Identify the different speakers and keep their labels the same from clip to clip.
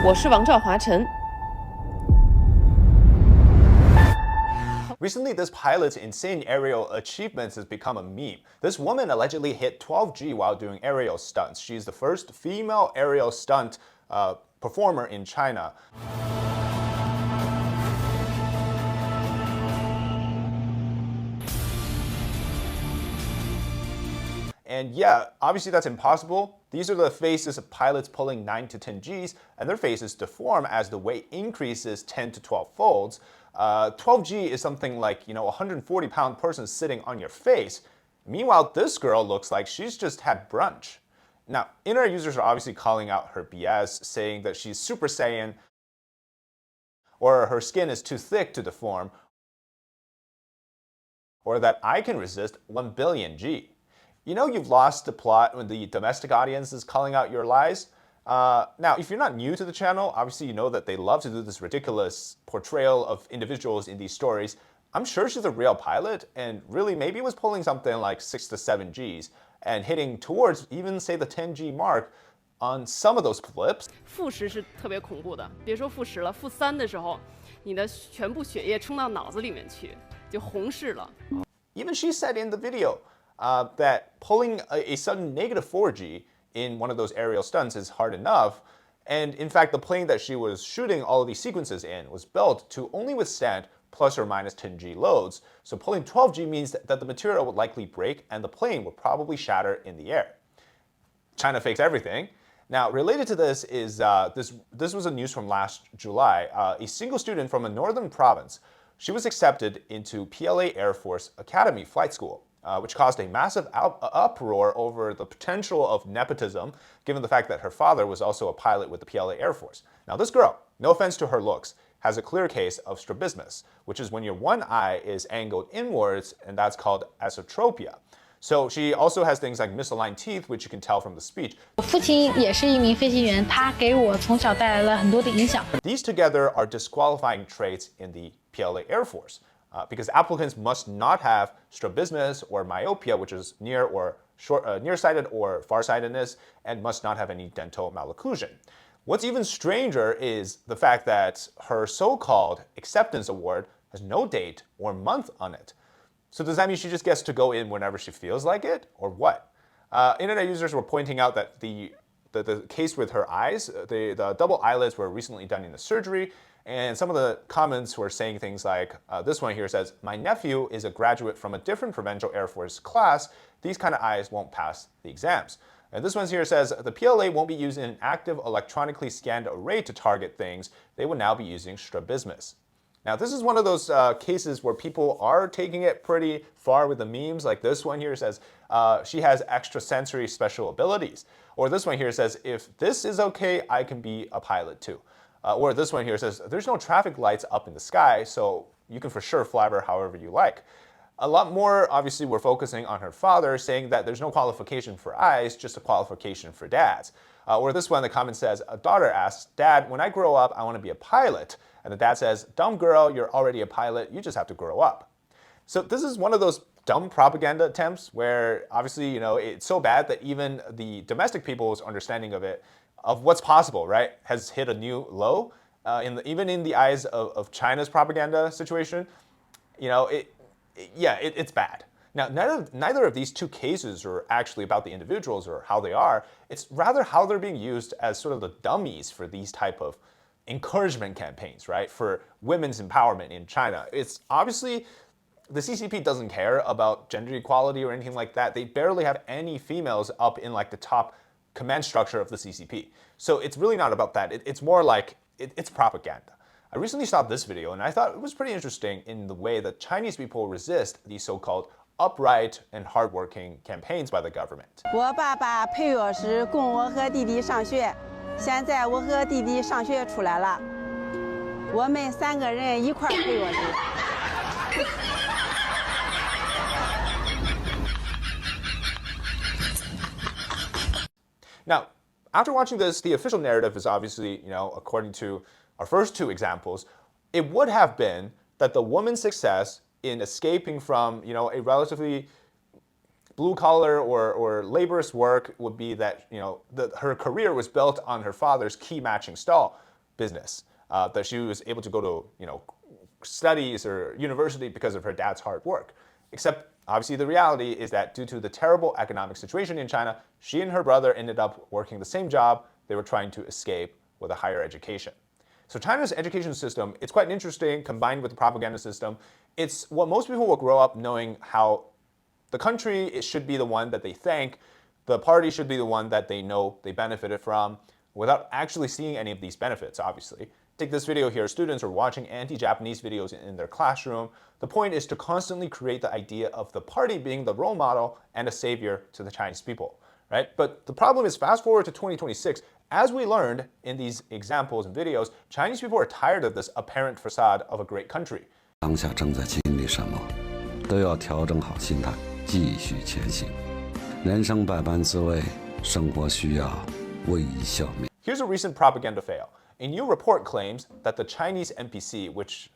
Speaker 1: 我是王兆华晨。
Speaker 2: Recently, this pilot's insane aerial achievements has become a meme. This woman allegedly hit 12G while doing aerial stunts. She's the first female aerial stunt performer in China. And yeah, obviously that's impossible. These are the faces of pilots pulling 9 to 10 Gs, and their faces deform as the weight increases 10 to 12 folds. 12G is something like, a 140-pound person sitting on your face. Meanwhile, this girl looks like she's just had brunch. Now, internet users are obviously calling out her BS, saying that she's Super Saiyan, or her skin is too thick to deform, or that I can resist 1 billion G. You've lost the plot when the domestic audience is calling out your lies. Now, if you're not new to the channel, obviously you know that they love to do this ridiculous portrayal of individuals in these stories. I'm sure she's a real pilot, and really maybe was pulling something like 6 to 7 Gs, and hitting towards even, say, the 10 G mark on some of those flips.
Speaker 1: 负10是特别恐怖的，别说负10了，负3的时候，你的全部血液冲到脑子里面去，就红视了。
Speaker 2: Even she said in the video that pulling a sudden negative 4G in one of those aerial stunts is hard enough. And in fact, the plane that she was shooting all of these sequences in was built to only withstand plus or minus 10G loads. So pulling 12G means that the material would likely break and the plane would probably shatter in the air. China fakes everything. Now, related to this is, this was a news from last July. A single student from a northern province, she was accepted into PLA Air Force Academy Flight School. Which caused a massive uproar over the potential of nepotism, given the fact that her father was also a pilot with the PLA Air Force. Now, this girl, no offense to her looks, has a clear case of strabismus, which is when your one eye is angled inwards, and that's called esotropia. So she also has things like misaligned teeth, which you can tell from the speech.
Speaker 3: 我父亲也是一名飞行员，他给我从小带来了很多的影响。
Speaker 2: These together are disqualifying traits in the PLA Air Force. Because applicants must not have strabismus or myopia, which is nearsighted or farsightedness, and must not have any dental malocclusion. What's even stranger is the fact that her so-called acceptance award has no date or month on it. So does that mean she just gets to go in whenever she feels like it, or what? Internet users were pointing out that the case with her eyes, the double eyelids were recently done in the surgery, and some of the comments were saying things like, this one here says, my nephew is a graduate from a different provincial Air Force class. These kind of eyes won't pass the exams. And this one here says, the PLA won't be using an active electronically scanned array to target things. They will now be using strabismus. Now, this is one of those cases where people are taking it pretty far with the memes. Like this one here says, she has extrasensory special abilities. Or this one here says, if this is okay, I can be a pilot too. Or this one here says, there's no traffic lights up in the sky, so you can for sure fly her however you like. A lot more, obviously, we're focusing on her father, saying that there's no qualification for eyes, just a qualification for dads. Or this one, the comment says, a daughter asks, Dad, when I grow up, I want to be a pilot. And the dad says, dumb girl, you're already a pilot, you just have to grow up. So this is one of those dumb propaganda attempts where, obviously, it's so bad that even the domestic people's understanding of it, of what's possible, right, has hit a new low. Even in the eyes of China's propaganda situation, it's bad. Now, neither of these two cases are actually about the individuals or how they are. It's rather how they're being used as sort of the dummies for these type of encouragement campaigns, right, for women's empowerment in China. It's obviously, the CCP doesn't care about gender equality or anything like that. They barely have any females up in like the top command structure of the CCP. So it's really not about that. It's more like, it's propaganda. I recently saw this video and I thought it was pretty interesting in the way that Chinese people resist these so-called upright and hardworking campaigns by the government.
Speaker 4: 我爸爸配我时供我和弟弟上学，现在我和弟弟上学出来了，我们3个人一块配我时。
Speaker 2: Now, after watching this, the official narrative is obviously, according to our first two examples, it would have been that the woman's success in escaping from, a relatively blue-collar or laborious work would be that, her career was built on her father's key matching stall, business, that she was able to go to, studies or university because of her dad's hard work. Except, obviously, the reality is that due to the terrible economic situation in China, she and her brother ended up working the same job they were trying to escape with a higher education. So China's education system, it's quite interesting, combined with the propaganda system. It's what most people will grow up knowing, how the country, it should be the one that they thank, the party should be the one that they know they benefited from, without actually seeing any of these benefits, obviously. Take this video here. Students are watching anti-Japanese videos in their classroom. The point is to constantly create the idea of the party being the role model and a savior to the Chinese people, right? But the problem is, fast forward to 2026, as we learned in these examples and videos, Chinese people are tired of this apparent facade of a great country.
Speaker 5: 当下正在经历什么，都要调整好心态，继续前行。人生百般滋味，生活需要微笑面。
Speaker 2: Here's a recent propaganda fail. A new report claims that the Chinese NPC, which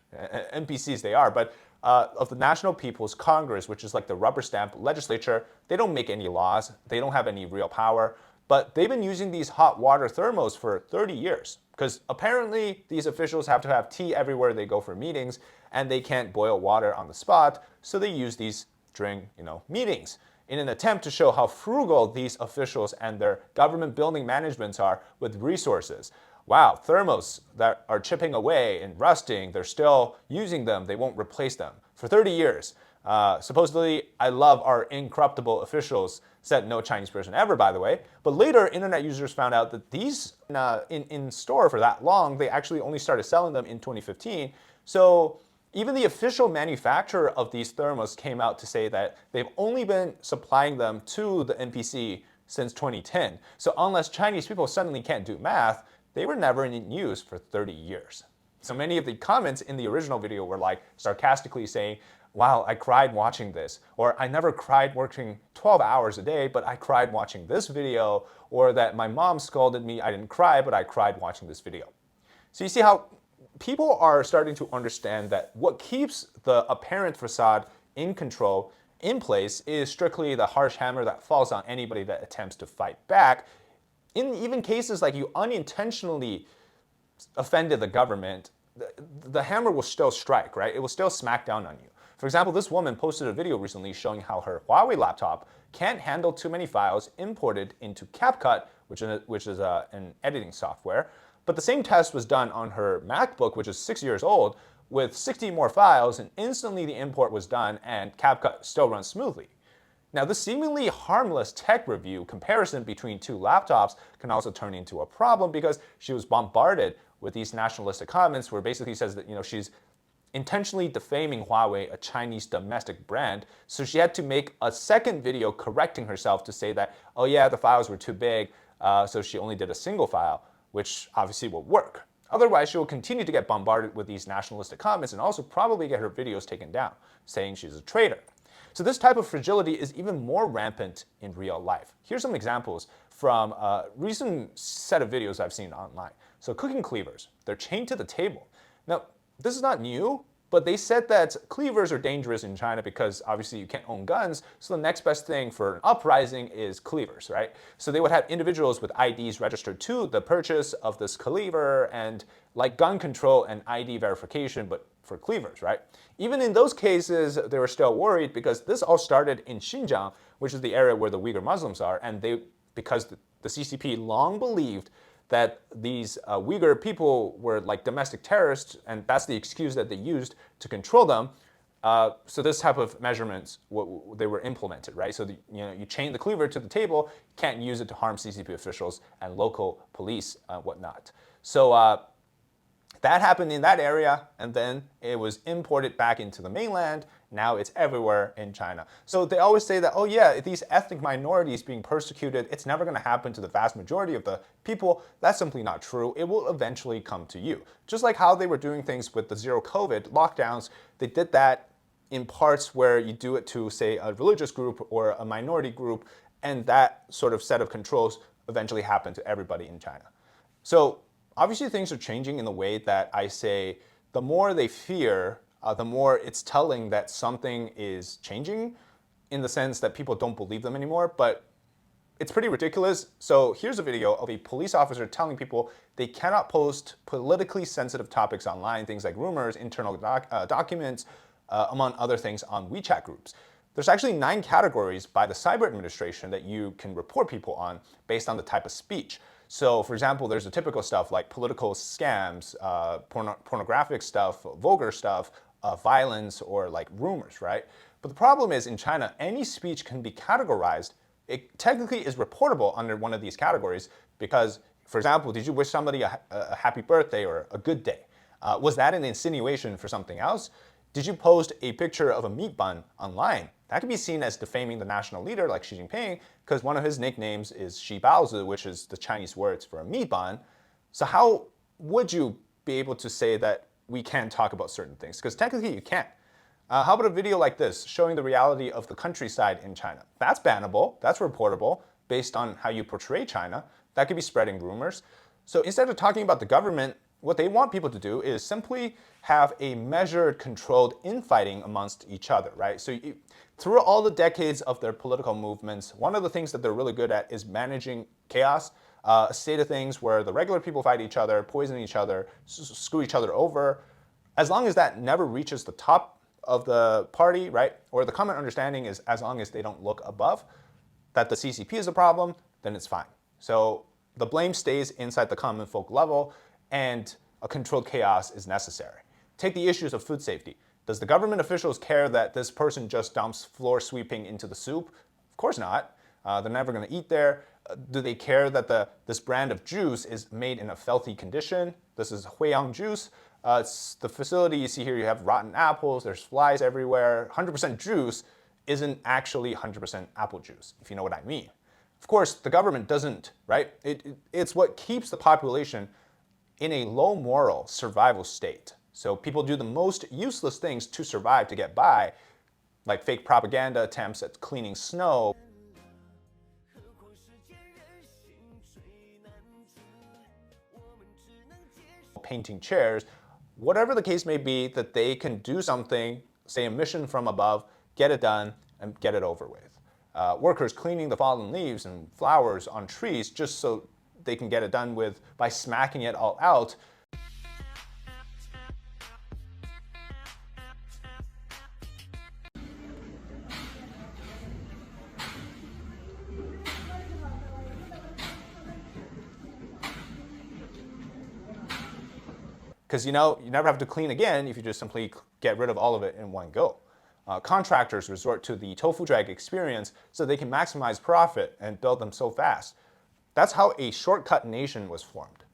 Speaker 2: NPCs they are, but of the National People's Congress, which is like the rubber stamp legislature, they don't make any laws, they don't have any real power, but they've been using these hot water thermos for 30 years. Because apparently these officials have to have tea everywhere they go for meetings, and they can't boil water on the spot, so they use these during, meetings, in an attempt to show how frugal these officials and their government building managements are with resources. Wow, thermos that are chipping away and rusting, they're still using them, they won't replace them. For 30 years. Supposedly, I love our incorruptible officials, said no Chinese person ever, by the way. But later, internet users found out that these in store for that long, they actually only started selling them in 2015. So even the official manufacturer of these thermos came out to say that they've only been supplying them to the NPC since 2010. So unless Chinese people suddenly can't do math, they were never in use for 30 years. So many of the comments in the original video were like sarcastically saying, wow, I cried watching this, or I never cried working 12 hours a day, but I cried watching this video, or that my mom scolded me, I didn't cry, but I cried watching this video. So you see how people are starting to understand that what keeps the apparent facade in control, in place, is strictly the harsh hammer that falls on anybody that attempts to fight back. In even cases like you unintentionally offended the government, the hammer will still strike, right? It will still smack down on you. For example, this woman posted a video recently showing how her Huawei laptop can't handle too many files imported into CapCut, which is an editing software. But the same test was done on her MacBook, which is 6 years old, with 60 more files, and instantly the import was done and CapCut still runs smoothly. Now, this seemingly harmless tech review comparison between two laptops can also turn into a problem because she was bombarded with these nationalistic comments where basically says that, she's intentionally defaming Huawei, a Chinese domestic brand. So she had to make a second video correcting herself to say that, oh yeah, the files were too big, so she only did a single file, which obviously will work. Otherwise, she will continue to get bombarded with these nationalistic comments and also probably get her videos taken down, saying she's a traitor. So this type of fragility is even more rampant in real life. Here's some examples from a recent set of videos I've seen online. So cooking cleavers, they're chained to the table. Now, this is not new, but they said that cleavers are dangerous in China because obviously you can't own guns, so the next best thing for an uprising is cleavers, right? So they would have individuals with IDs registered to the purchase of this cleaver, and like gun control and ID verification, but for cleavers, right? Even in those cases, they were still worried because this all started in Xinjiang, which is the area where the Uyghur Muslims are, and because the CCP long believed that these Uyghur people were like domestic terrorists, and that's the excuse that they used to control them. So this type of measurements, they were implemented, right? So you chain the cleaver to the table, can't use it to harm CCP officials and local police, whatnot. So that happened in that area, and then it was imported back into the mainland. Now it's everywhere in China. So they always say that, oh yeah, these ethnic minorities being persecuted, it's never going to happen to the vast majority of the people. That's simply not true. It will eventually come to you. Just like how they were doing things with the zero COVID lockdowns, they did that in parts where you do it to, say, a religious group or a minority group, and that sort of set of controls eventually happened to everybody in China. So obviously things are changing in the way that I say the more they fear, the more it's telling that something is changing, in the sense that people don't believe them anymore. But It's pretty ridiculous. So here's a video of a police officer telling people they cannot post politically sensitive topics online, things like rumors, internal documents, among other things on WeChat groups. There's actually 9 categories by the Cyber Administration that you can report people on based on the type of speech. So for example, there's the typical stuff like political scams, pornographic stuff, vulgar stuff, violence, or like rumors, right? But the problem is in China, any speech can be categorized. It technically is reportable under one of these categories because, for example, did you wish somebody a happy birthday or a good day? Was that an insinuation for something else? Did you post a picture of a meat bun online? That could be seen as defaming the national leader like Xi Jinping because one of his nicknames is Xi Baozi, which is the Chinese words for a meat bun. So how would you be able to say that we can't talk about certain things? Because technically you can't. How about a video like this showing the reality of the countryside in China? That's bannable, that's reportable based on how you portray China. That could be spreading rumors. So instead of talking about the government, what they want people to do is simply have a measured, controlled infighting amongst each other, right? So through all the decades of their political movements, one of the things that they're really good at is managing chaos, a state of things where the regular people fight each other, poison each other, screw each other over. As long as that never reaches the top of the party, right? Or the common understanding is as long as they don't look above, that the CCP is a problem, then it's fine. So the blame stays inside the common folk level and a controlled chaos is necessary. Take the issues of food safety. Does the government officials care that this person just dumps floor sweeping into the soup? Of course not. They're never going to eat there. Do they care that this brand of juice is made in a filthy condition? This is Huiyang juice. It's the facility you see here, you have rotten apples, there's flies everywhere. 100% juice isn't actually 100% apple juice, if you know what I mean. Of course, the government doesn't, right? It's what keeps the population in a low moral survival state. So people do the most useless things to survive, to get by, like fake propaganda attempts at cleaning snow, painting chairs, whatever the case may be, that they can do something, say a mission from above, get it done, and get it over with. Workers cleaning the fallen leaves and flowers on trees just so they can get it done with by smacking it all out. Because you never have to clean again if you just simply get rid of all of it in one go. Contractors resort to the tofu drag experience so they can maximize profit and build them so fast. That's how a shortcut nation was formed.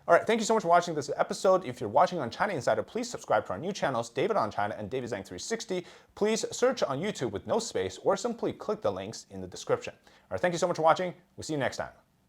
Speaker 2: All right, thank you so much for watching this episode. If you're watching on China Insider, please subscribe to our new channels, David on China and David Zhang 360. Please search on YouTube with no space or simply click the links in the description. All right, thank you so much for watching. We'll see you next time.